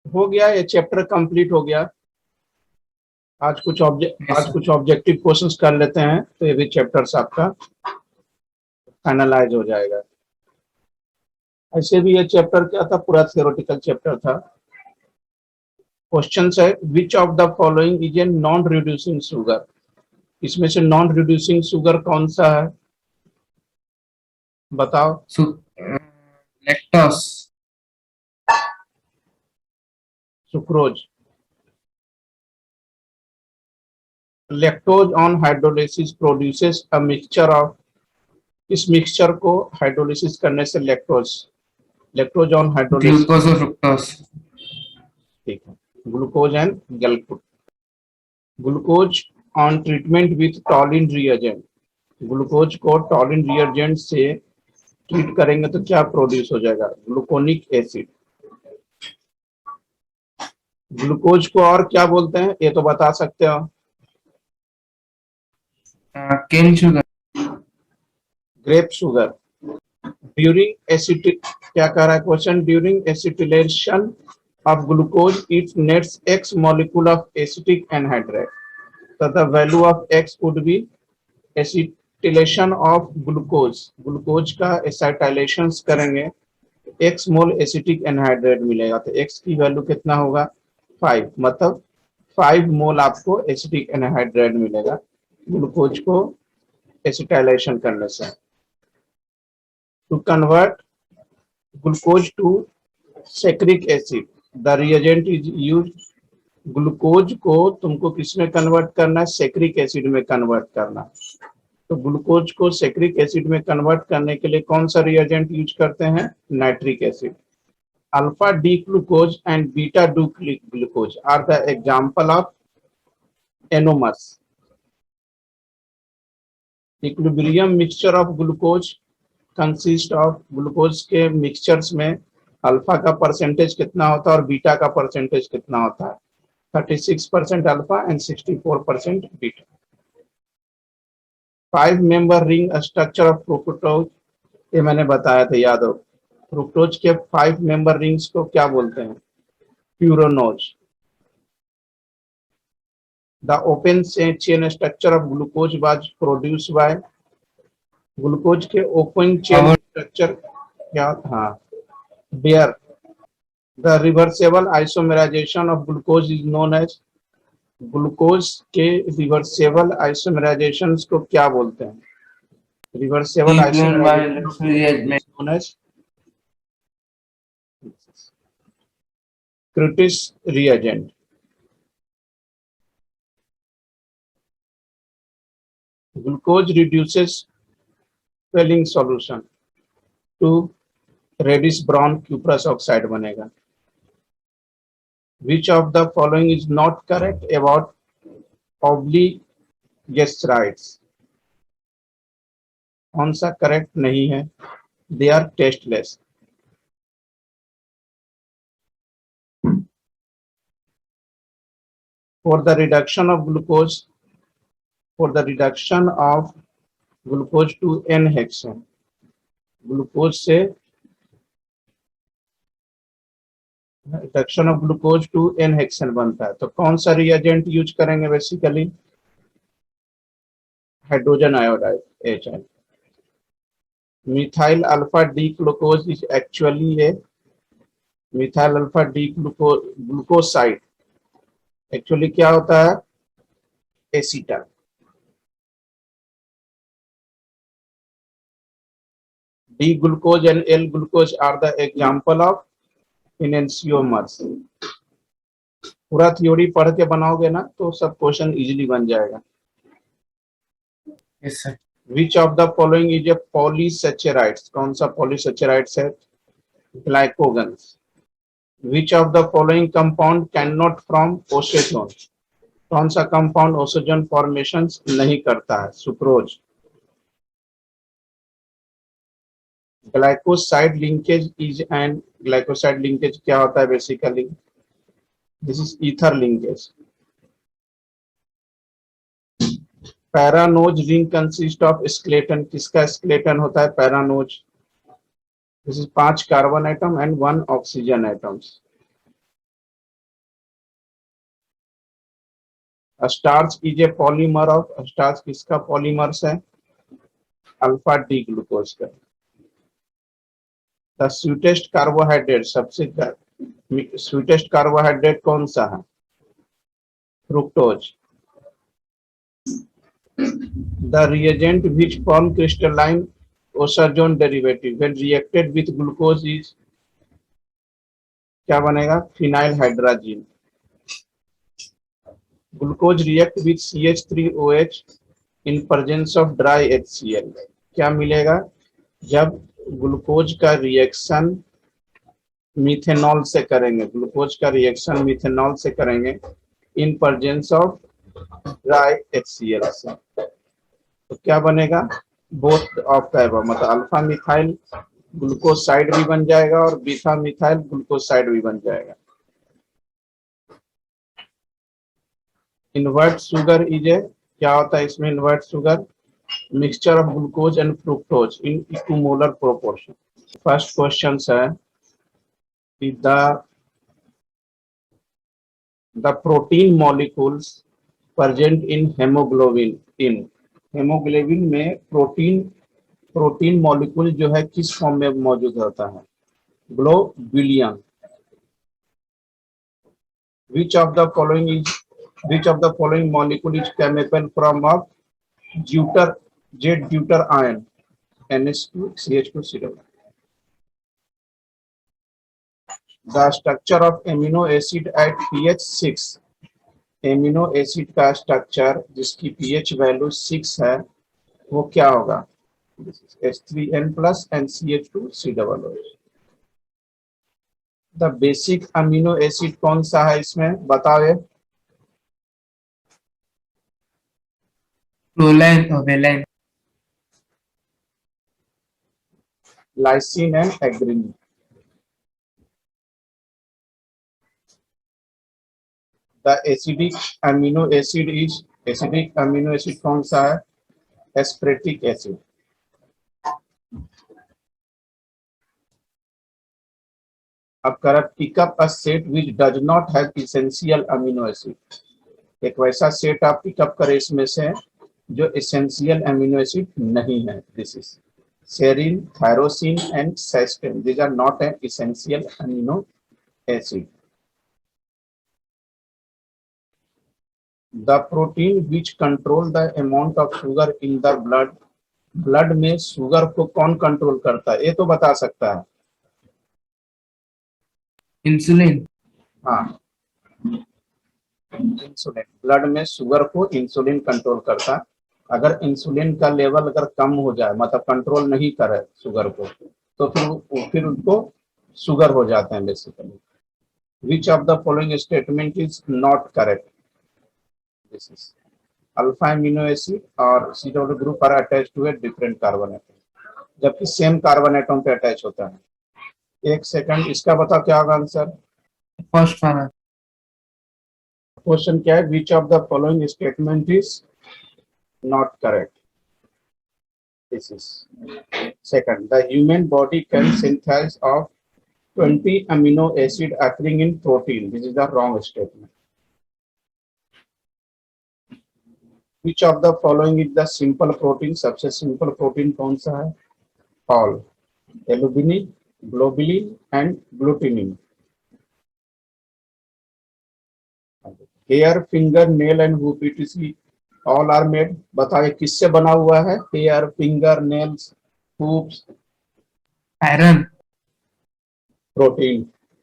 हो गया, ये चैप्टर कंप्लीट हो गया। आज यस सर। कुछ ऑब्जेक्टिव क्वेश्चंस कर लेते हैं, तो ये भी चैप्टर्स आपका फाइनलाइज हो जाएगा। ऐसे भी ये चैप्टर क्या था, पूरा थियोरेटिकल चैप्टर था। क्वेश्चन है, which of the following is a non reducing sugar. इसमें से नॉन रिड्यूसिंग शुगर कौन सा है, बताओ। Lactose. Sucrose. Lactose on hydrolysis produces a mixture of. इस मिक्सचर को हाइड्रोलिसिस करने से lactose, lactose on hydrolysis. Glucose और फ्रुक्टोस। ठीक है, glucose and galactose. Glucose on treatment with Tollen reagent. Glucose को टॉलिन रिएजेंट से ट्रीट करेंगे तो क्या प्रोड्यूस हो जाएगा, ग्लूकोनिक एसिड। ग्लूकोज को और क्या बोलते हैं, ये तो बता सकते हो। Cane sugar. Grape sugar. During acetic, क्या कह रहा है question, during acetylation of glucose it nets x molecule of acetic anhydrate, तो the value of x would be acetylation of glucose. Glucose का एसिटाइलेशन करेंगे, एक्स मोल एसिटिक एनहाइड्रेट मिलेगा, तो x की वैल्यू कितना होगा, 5, मतलब 5 मोल आपको एसिटिक एनहाइड्रेट मिलेगा ग्लूकोज को एसिटाइलेशन करने से। To convert glucose to saccharic acid the reagent is use. Glucose को तुमको किसमें कन्वर्ट करना है, सैक्रिक एसिड में कन्वर्ट करना। तो ग्लूकोज को सैक्रिक एसिड में कन्वर्ट करने के लिए कौन सा रिएजेंट यूज करते हैं, nitric acid. Alpha D glucose and beta D glucose are the example of anomers. Equilibrium mixture of glucose consist of. Glucose के मिक्सचर्स में अल्फा का परसेंटेज कितना होता है और बीटा का परसेंटेज कितना होता है, 36% alpha and 64% beta. 5 member ring structure of fructose, ये मैंने बताया था, याद हो। फ्रुक्टोज के 5 मेंबर रिंग्स को क्या बोलते हैं, pyranose. The open chain structure of glucose was produce by. Glucose के ओपन चेन पावर। स्ट्रक्चर क्या, हाँ, Baeyer. The reversible isomerization of glucose is known as. Glucose के रिवर्सेबल आइसोमेराइजेशन को क्या बोलते हैं, reversible deplane by isomerization of glucose reagent. Is known as क्रिटिस reagent. Glucose reduces swelling solution to reddish brown cuprous oxide बनेगा। Which of the following is not correct about ऑब्लिगेस्ट्राइड्स। कौन सा करेक्ट नहीं है, they are tasteless. For the reduction of glucose, for the reduction of glucose to n hexane, glucose से reduction of glucose to n hexane बनता है, तो कौन सा रिएजेंट यूज करेंगे, basically hydrogen iodide, H. Methyl alpha D glucose is actually a, methyl alpha D glucoside actually क्या होता है, acetal. D glucose and L glucose are the example of enantiomers. पूरा थ्योरी पढ़ के बनाओगे ना तो सब क्वेश्चन इजीली बन जाएगा। Yes sir. Which of the following is a polysaccharides, कौन सा पॉलीसेचेराइड्स है, glycogens. Which of the following compound can not form osazone, कौन सा कंपाउंड ओसेजन फॉर्मेशन नहीं करता है, sucrose. Glycoside linkage is and, glycoside linkage क्या होता है, basically this is ether linkage. Pyranose ring consist of skeleton, किसका स्केलेटन होता है, pyranose. This is 5 carbon atom and 1 oxygen atoms. Starch is a polymer of, starch किसका polymers है? Alpha D glucose का। The sweetest carbohydrate, सबसे sweetest carbohydrate कौन सा है? Fructose. The reagent which form crystalline osazone derivative when reacted with glucose is, क्या बनेगा? Phenyl hydrazine. Glucose react with CH3OH in presence of dry HCl, क्या मिलेगा? जब ग्लूकोज का रिएक्शन मिथेनॉल से करेंगे, ग्लूकोज का रिएक्शन मिथेनॉल से करेंगे in presence of dry HCl से, तो क्या बनेगा? बोथ ऑफ का मतलब अल्फा मिथाइल ग्लूकोसाइड भी बन जाएगा और बीटा मिथाइल ग्लूकोसाइड भी बन जाएगा। इनवर्ट शुगर इज ए, क्या होता है इसमें? Invert sugar mixture of glucose and fructose in equimolar proportion. First question है the protein molecules present in hemoglobin, in hemoglobin में प्रोटीन मॉलिक्यूल जो है किस फॉर्म में मौजूद होता है? Globulin. which of the following molecule is chemical from of deuter Z-deuter ion NH2 CH2 The structure of amino acid at pH 6, amino acid का structure जिसकी pH वैल्यू 6 है वो क्या होगा? H3N+ and CH2COOH। The basic amino acid कौन सा है इसमें बताओ? प्रोलाइन और वेलाइन। लाइसिन एंड एग्रीन। द एसिडिक अमीनो एसिड कौन सा है? Aspartic acid. अब कर pick up a set which does not have essential amino acid, एक वैसा सेट आप पिकअप करें इसमें से जो एसेंशियल अमीनो एसिड नहीं है। This is serine, tyrosine and cysteine, these are not an essential amino acid. The protein which control the amount of sugar in the blood, blood में शुगर को कौन कंट्रोल करता है? ये तो बता सकता है। इंसुलिन। हाँ, इंसुलिन, ब्लड में शुगर को इंसुलिन कंट्रोल करता है। अगर इंसुलिन का लेवल अगर कम हो जाए, मतलब कंट्रोल नहीं करे शुगर को, तो फिर उनको शुगर हो जाते हैं basically. Which of the following statement is not correct? This is alpha amino acid और CW group are attach to a different carbon atom, जबकि सेम कार्बन एटम पे अटैच होता है। एक सेकंड, इसका बताओ क्या होगा आंसर? फर्स्ट वाला। क्वेश्चन क्या है? Which of the following statement is not correct? This is second, the human body can synthesise of 20 amino acid occurring in protein, this is the wrong statement. Which of the following is the simple protein? सबसे simple protein कौन सा है? all, albumin, globulin and glutenin. hair, finger, nail and hoop etc all are made, बताइए किससे बना हुआ है? hair, finger, nails, hoops, iron. protein.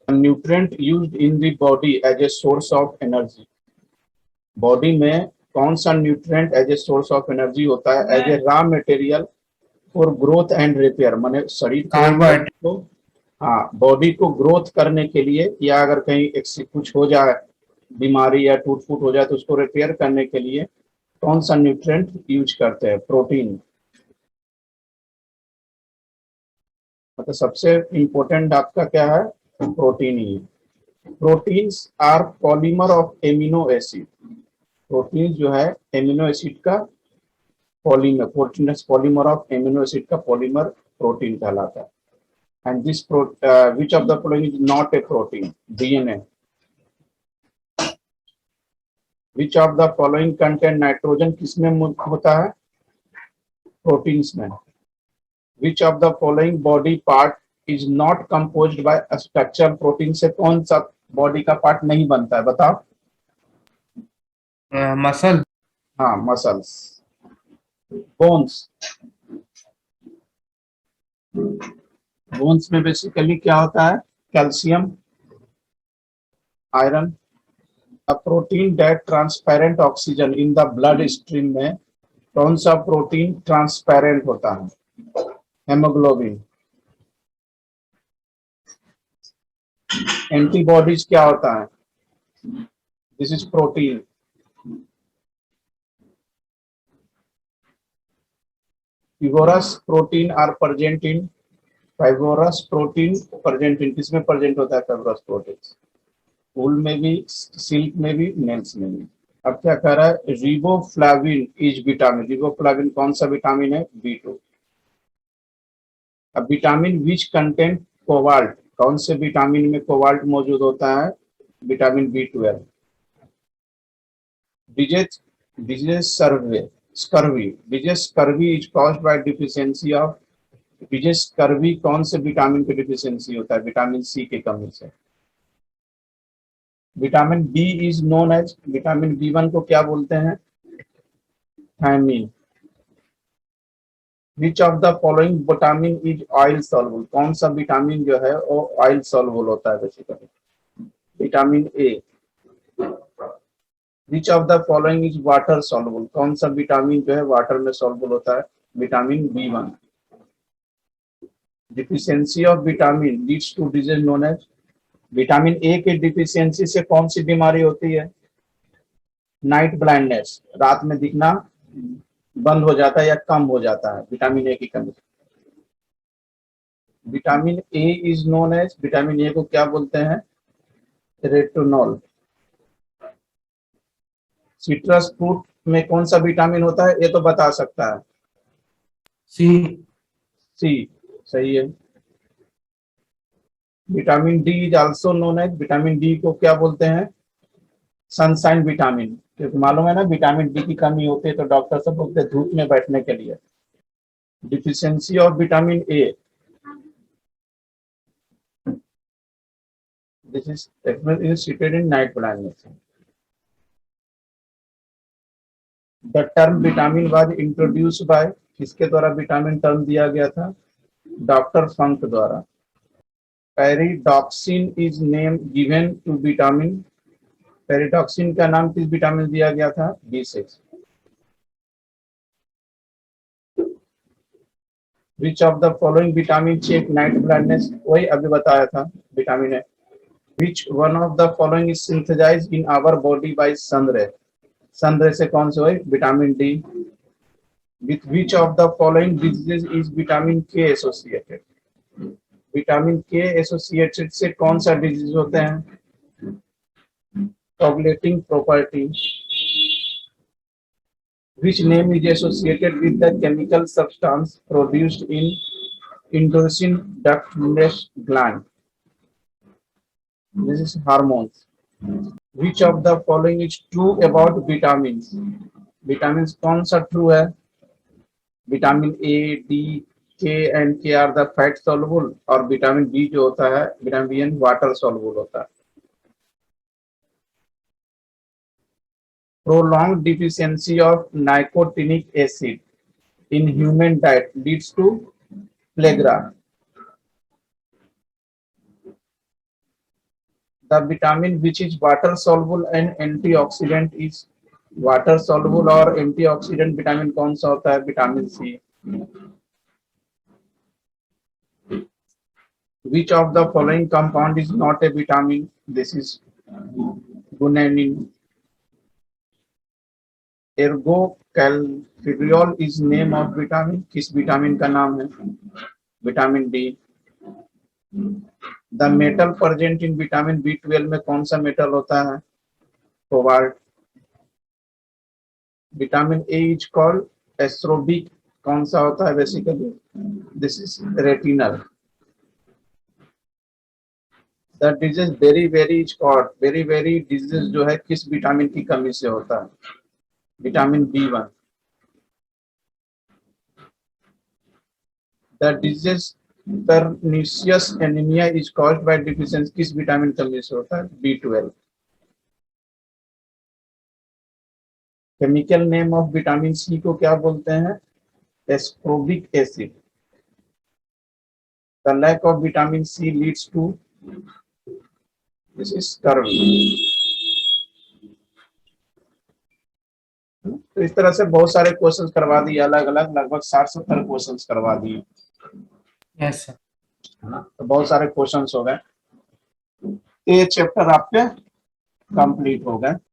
A nutrient used in the body as a source of energy, body में कौन सा nutrient as a source of energy होता है? As a raw material for growth and repair, माने शरीर को, हाँ, body को ग्रोथ करने के लिए, या अगर कहीं कुछ हो जाए, बीमारी या टूट फूट हो जाए, तो उसको रिपेयर करने के लिए कौन सा न्यूट्रिएंट यूज करते हैं? प्रोटीन। मतलब सबसे इंपॉर्टेंट आपका क्या है? प्रोटीन ही है। Proteins are polymer of amino acid, protein जो है एमिनो एसिड का polymer, protein polymer of amino acid का पॉलीमर प्रोटीन कहलाता है। And this which of the following is not a protein? DNA। Which of the following content nitrogen किसमें होता है? Proteins में। Which of the following body part is not composed by structural protein? से कौन सा body का part नहीं बनता है, बताओ। मसल। हाँ, मसल्स। बोन्स। बोन्स में बेसिकली क्या होता है? Calcium, iron. A protein that transparent oxygen in the blood stream में कौन सा प्रोटीन ट्रांसपेरेंट होता है? हेमोग्लोबिन। एंटीबॉडीज क्या होता है? This is protein. Fibrous protein are present in, fibrous protein present in, किसमें प्रेजेंट होता है फाइब्रोरस प्रोटीन? वूल में भी, सिल्क में भी, नेल्स में भी। अब क्या कह रहा है? Riboflavin is vitamin. रिबोफ्लाविन कौन सा विटामिन है? B2। अब विटामिन विच कंटेंट कोबाल्ट, कौन से विटामिन में कोबाल्ट मौजूद होता है? Vitamin B12। Disease scurvy is caused by deficiency of, disease scurvy कौन से विटामिन की डिफिशियंसी होता है? विटामिन सी की कमी से। Vitamin B is known as, vitamin B1 को क्या बोलते हैं? Thiamine. Which of the following vitamin is oil soluble? कौन सा विटामिन जो है वो ऑयल सॉल्युबल होता है basically? Vitamin A. Which of the following is water soluble? कौन सा विटामिन जो है वाटर में सॉल्युबल होता है? Vitamin B1। Deficiency of vitamin leads to disease known as, vitamin A की डिफिशियंसी से कौन सी बीमारी होती है? नाइट ब्लाइंडनेस, रात में दिखना बंद हो जाता है या कम हो जाता है विटामिन ए की कमी। Vitamin A is known as, vitamin A को क्या बोलते हैं? रेटिनॉल। सिट्रस फ्रूट में कौन सा विटामिन होता है? ये तो बता सकता है। सी। सी, सही है। Vitamin D is also known as, vitamin D को क्या बोलते हैं? सनशाइन विटामिन, क्योंकि मालूम है ना विटामिन डी की कमी होती है तो डॉक्टर सब बोलते हैं धूप में बैठने के लिए। Deficiency of vitamin A, this is seated in night blindness. The term vitamin was introduced by, किसके द्वारा विटामिन टर्म दिया गया था? डॉक्टर फंक द्वारा। Pyridoxine is name given to vitamin, pyridoxine का नाम किस विटामिन दिया गया था? B6। Which of the following vitamin check night blindness? वही अभी बताया था, विटामिन है। Which one of the following is synthesized in our body by sunray? Sunray से कौन से? Vitamin D. With which of the following diseases is vitamin K associated? Vitamin K associated से कौन सा डिजीज होते हैं? Coagulating property. Which name is associated with the chemical substance produced in endocrine ductless gland? This is hormones. Which of the following is true about vitamins? Vitamins कौन सा true है? Vitamin A, D, K and K are the fat soluble और vitamin B जो होता है, vitamin B water soluble होता है। Prolonged deficiency of nicotinic acid in human diet leads to pellagra. The vitamin which is water soluble and antioxidant is water soluble और antioxidant vitamin कौन सा होता है? Vitamin C। Which of the following compound is not a vitamin? This is guanine. Ergocalciferol is name of vitamin, किस vitamin का नाम है? Vitamin D. The metal present in vitamin B12 में कौन सा मेटल होता है? Cobalt. Vitamin A is called ascorbic, कौन सा होता है basically? This is retinal. The disease very disease जो है किस विटामिन की कमी से होता है? Vitamin B1। The disease pernicious anaemia is caused by deficiency किस विटामिन कमी से होता है? B12। Chemical name of vitamin सी को क्या बोलते हैं? Ascorbic acid. The lack of vitamin C leads to this is scurvy. तो इस तरह से बहुत सारे क्वेश्चंस करवा दिए, अलग अलग लगभग 60-70 क्वेश्चंस करवा दिए, यस सर। है ना। तो बहुत सारे क्वेश्चंस हो गए, ये चैप्टर आपके कंप्लीट हो गए।